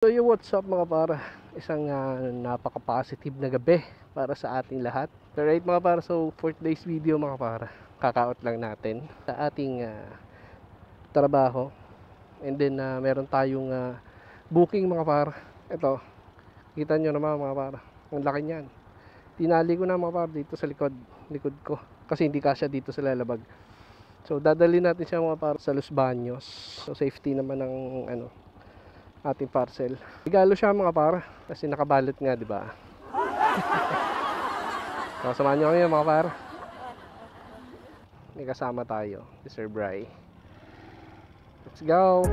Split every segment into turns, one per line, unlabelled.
So what's up mga para? Isang napaka-positive na gabi para sa ating lahat. Alright mga para, so for today's video mga para, kakaot lang natin sa ating trabaho. And then meron tayong booking mga para. Ito, kita nyo naman mga para, ang laki niyan. Tinali ko na mga para dito sa likod ko kasi hindi kasya dito sa lalabag. So dadali natin siya mga para sa Los Baños. So safety naman ng ating parcel. Regalo siya mga para kasi nakabalot nga, di ba? So, samahan nyo kami mga para. May kasama tayo, si Sir Bry. Let's go!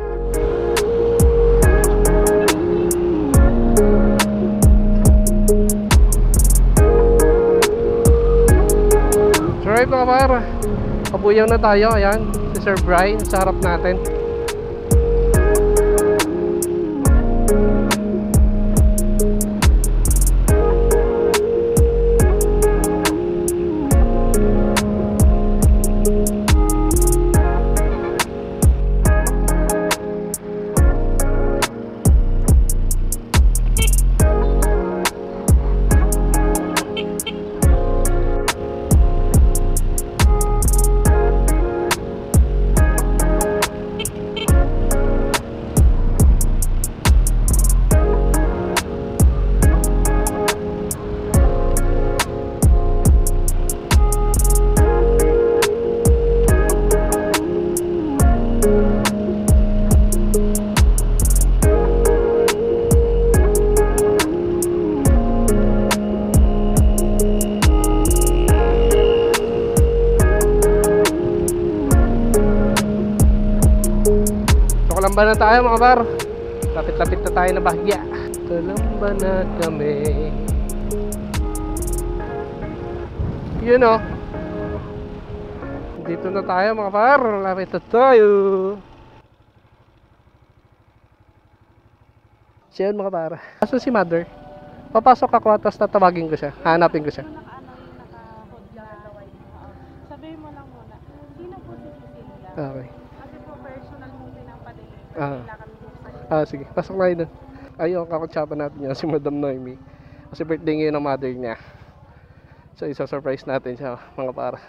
So, right mga para, kabuyaw na tayo. Ayan, si Sir Bry sa harap natin. Kalamba na tayo mga par. Lapit-lapit na tayo na bahagya. Kalamba na kami. Yun o. Dito na tayo mga par. Lapit na tayo. Siya yun mga par. Asan si mother? Papasok ako at tapos tatawagin ko siya. Hanapin ko siya.
Sabihin mo lang muna. Sino po si Cecilia?
Okay.
Kasi po personal mong pinapadali.
Sige. Pasok na yun. Ayun, kakutsapan natin yan si Madam Noemi. Kasi birthday ngayon ng mother niya. So, isa-surprise natin siya mga para.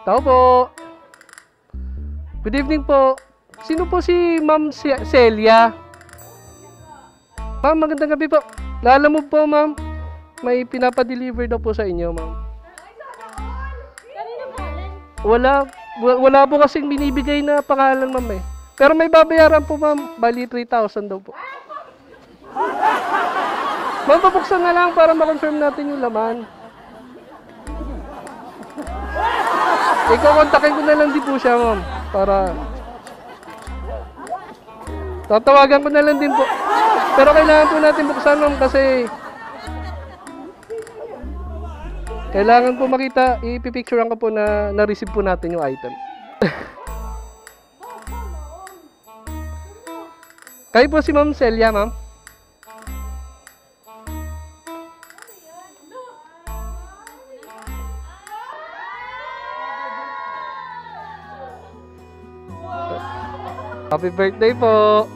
Tao po! Good evening po. Sino po si Ma'am Celia? Ma'am, magandang gabi po. Lalamove po ma'am. May pinapadeliver daw po sa inyo ma'am. Wala po kasing binibigay na pangalan ma'am eh. Pero may babayaran po ma'am. Bali 3,000 daw po. Ma'am, pabuksan na lang para ma-confirm natin yung laman. Iko-kontakin ko na lang din po siya ma'am. Para tatawagan ko na lang din po. Pero kailangan po natin buksan ma'am kasi kailangan po makita, ipipicturean ko po na na-receive po natin yung item. Kayo po si Ma'am Celia, ma'am? Happy birthday po!